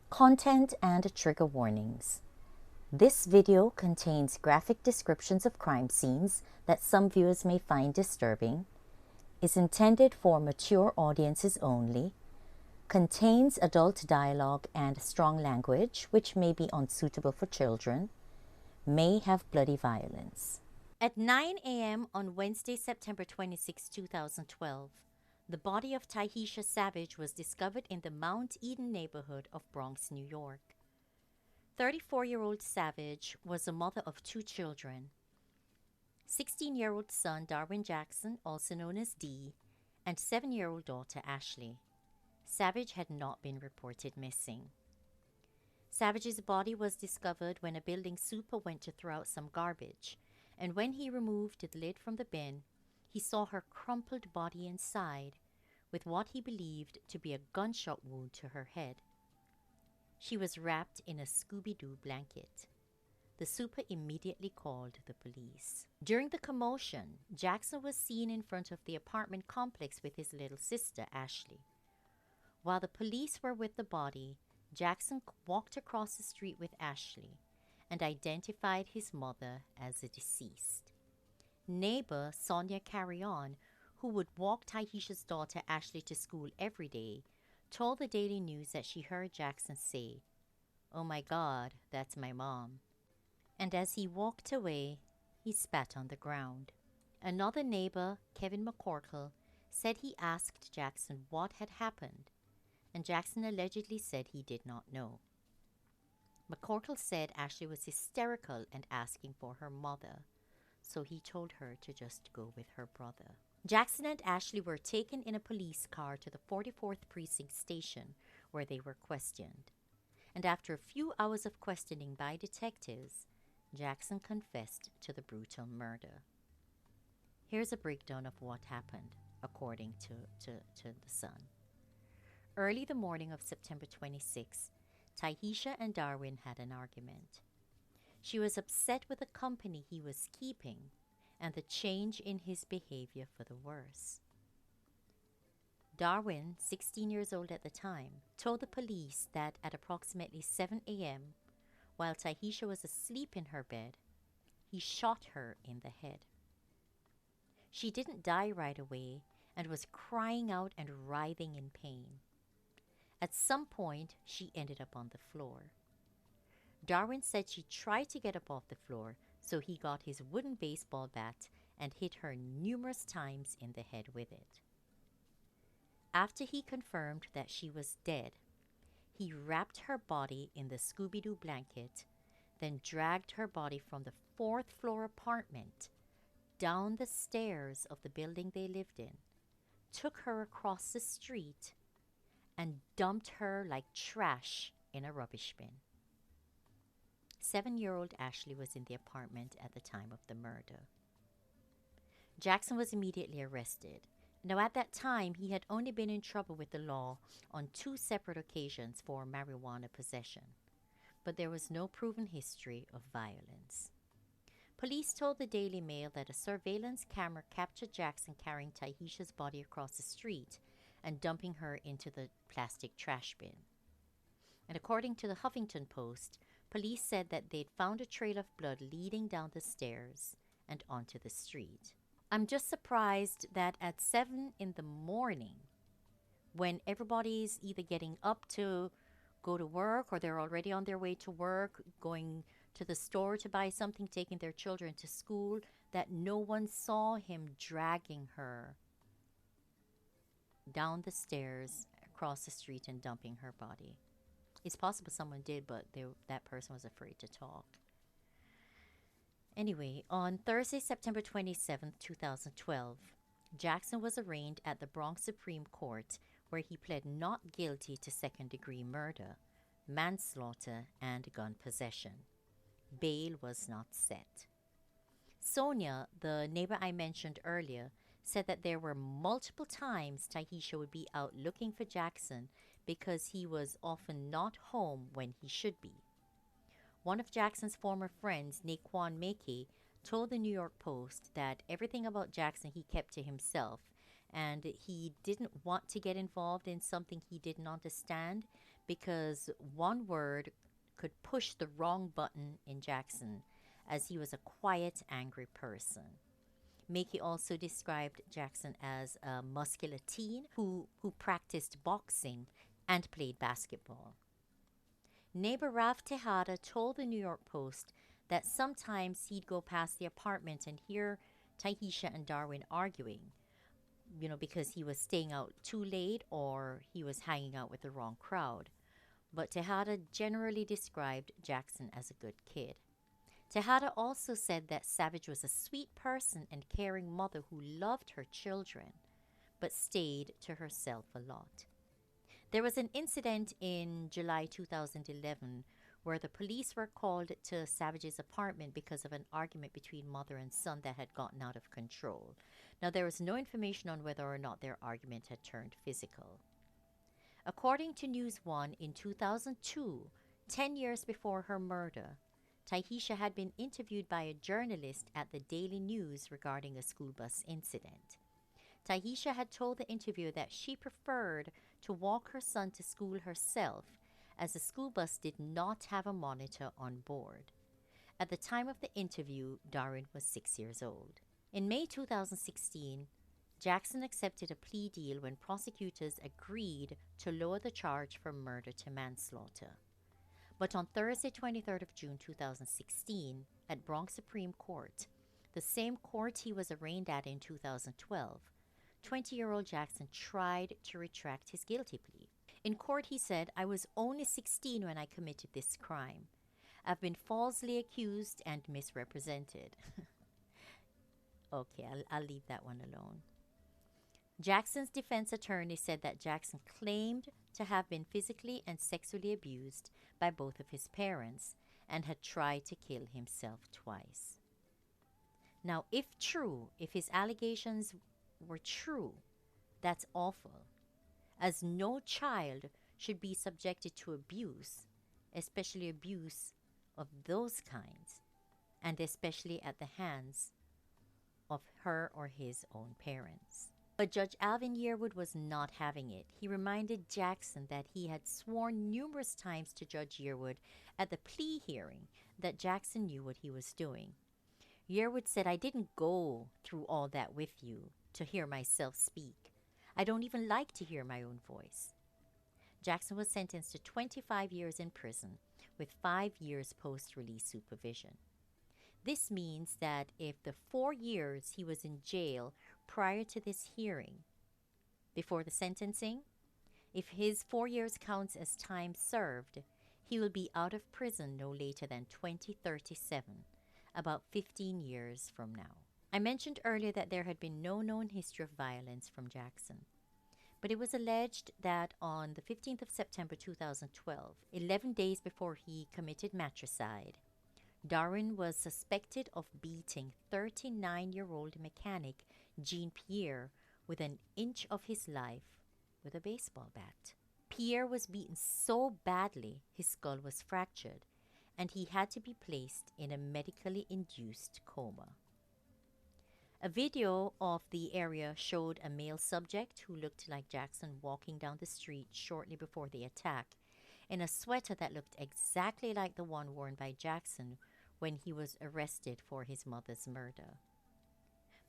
Content and trigger warnings. This video contains graphic descriptions of crime scenes that some viewers may find disturbing, is intended for mature audiences only, contains adult dialogue and strong language which may be unsuitable for children, may have bloody violence. At 9 a.m. on Wednesday, September 26, 2012, the body of Tihesha Savage was discovered in the Mount Eden neighborhood of Bronx, New York. 34-year-old Savage was a mother of two children, 16-year-old son Darwin Jackson, also known as D, and 7-year-old daughter Ashley. Savage had not been reported missing. Savage's body was discovered when a building super went to throw out some garbage, and when he removed the lid from the bin, he saw her crumpled body inside with what he believed to be a gunshot wound to her head. She was wrapped in a Scooby-Doo blanket. The super immediately called the police. During the commotion, Jackson was seen in front of the apartment complex with his little sister, Ashley. While the police were with the body, Jackson walked across the street with Ashley and identified his mother as the deceased. Neighbor Sonia Carrion, who would walk Tihesha's daughter Ashley to school every day, told the Daily News that she heard Jackson say, "Oh my God, that's my mom." And as he walked away, he spat on the ground. Another neighbor, Kevin McCorkle, said he asked Jackson what had happened, and Jackson allegedly said he did not know. McCorkle said Ashley was hysterical and asking for her mother, so he told her to just go with her brother. Jackson and Ashley were taken in a police car to the 44th Precinct station where they were questioned. And after a few hours of questioning by detectives, Jackson confessed to the brutal murder. Here's a breakdown of what happened, according to the Sun. Early the morning of September 26, Tihesha and Darwin had an argument. She was upset with the company he was keeping and the change in his behavior for the worse. Darwin, 16 years old at the time, told the police that at approximately 7 a.m., while Tihesha was asleep in her bed, he shot her in the head. She didn't die right away and was crying out and writhing in pain. At some point, she ended up on the floor. Darwin said she tried to get up off the floor, so he got his wooden baseball bat and hit her numerous times in the head with it. After he confirmed that she was dead, he wrapped her body in the Scooby-Doo blanket, then dragged her body from the 4th floor apartment down the stairs of the building they lived in, took her across the street, and dumped her like trash in a rubbish bin. 7-year-old Ashley was in the apartment at the time of the murder. Jackson was immediately arrested. Now, at that time, he had only been in trouble with the law on 2 separate occasions for marijuana possession, but there was no proven history of violence. Police told the Daily Mail that a surveillance camera captured Jackson carrying Tihesha's body across the street and dumping her into the plastic trash bin. And according to the Huffington Post, police said that they'd found a trail of blood leading down the stairs and onto the street. I'm just surprised that at 7 in the morning, when everybody's either getting up to go to work or they're already on their way to work, going to the store to buy something, taking their children to school, that no one saw him dragging her down the stairs, across the street, and dumping her body. It's possible someone did, but that person was afraid to talk. Anyway, on Thursday, September 27, 2012, Jackson was arraigned at the Bronx Supreme Court, where he pled not guilty to second-degree murder, manslaughter, and gun possession. Bail was not set. Sonia, the neighbor I mentioned earlier, said that there were multiple times Tihesha would be out looking for Jackson because he was often not home when he should be. One of Jackson's former friends, Naquan Mackey, told the New York Post that everything about Jackson he kept to himself, and he didn't want to get involved in something he didn't understand because one word could push the wrong button in Jackson, as he was a quiet, angry person. Mickey also described Jackson as a muscular teen who practiced boxing and played basketball. Neighbor Ralph Tejada told the New York Post that sometimes he'd go past the apartment and hear Tihesha and Darwin arguing, because he was staying out too late or he was hanging out with the wrong crowd. But Tejada generally described Jackson as a good kid. Tejada also said that Savage was a sweet person and caring mother who loved her children, but stayed to herself a lot. There was an incident in July 2011 where the police were called to Savage's apartment because of an argument between mother and son that had gotten out of control. Now, there was no information on whether or not their argument had turned physical. According to News One, in 2002, 10 years before her murder, Tihesha had been interviewed by a journalist at the Daily News regarding a school bus incident. Tihesha had told the interviewer that she preferred to walk her son to school herself, as the school bus did not have a monitor on board. At the time of the interview, Darwin was 6 years old. In May 2016, Jackson accepted a plea deal when prosecutors agreed to lower the charge from murder to manslaughter. But on Thursday, 23rd of June 2016, at Bronx Supreme Court, the same court he was arraigned at in 2012, 20-year-old Jackson tried to retract his guilty plea. In court, he said, "I was only 16 when I committed this crime. I've been falsely accused and misrepresented." Okay, I'll leave that one alone. Jackson's defense attorney said that Jackson claimed to have been physically and sexually abused by both of his parents and had tried to kill himself twice. Now, if his allegations were true, that's awful, as no child should be subjected to abuse, especially abuse of those kinds, and especially at the hands of her or his own parents. But Judge Alvin Yearwood was not having it. He reminded Jackson that he had sworn numerous times to Judge Yearwood at the plea hearing that Jackson knew what he was doing. Yearwood said, "I didn't go through all that with you to hear myself speak. I don't even like to hear my own voice." Jackson was sentenced to 25 years in prison with 5 years post-release supervision. This means that if the 4 years he was in jail prior to this hearing, before the sentencing, if his 4 years counts as time served, he will be out of prison no later than 2037, about 15 years from now. I mentioned earlier that there had been no known history of violence from Jackson, but it was alleged that on the 15th of September 2012, 11 days before he committed matricide, Darwin was suspected of beating 39-year-old mechanic Jean Pierre within an inch of his life with a baseball bat. Pierre was beaten so badly his skull was fractured, and he had to be placed in a medically induced coma. A video of the area showed a male subject who looked like Jackson walking down the street shortly before the attack in a sweater that looked exactly like the one worn by Jackson when he was arrested for his mother's murder.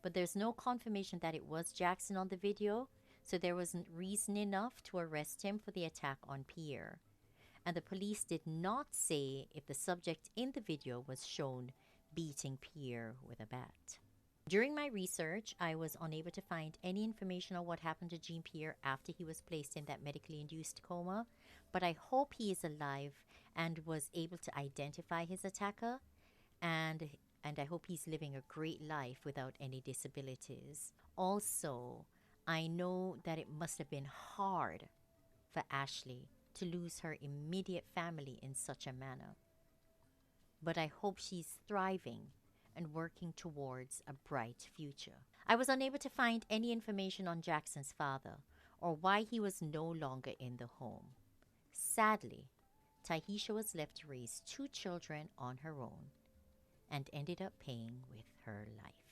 But there's no confirmation that it was Jackson on the video, so there wasn't reason enough to arrest him for the attack on Pierre. And the police did not say if the subject in the video was shown beating Pierre with a bat. During my research, I was unable to find any information on what happened to Jean Pierre after he was placed in that medically induced coma, but I hope he is alive and was able to identify his attacker, and I hope he's living a great life without any disabilities. Also, I know that it must have been hard for Ashley to lose her immediate family in such a manner, but I hope she's thriving and working towards a bright future. I was unable to find any information on Jackson's father or why he was no longer in the home. Sadly, Tihesha was left to raise 2 children on her own and ended up paying with her life.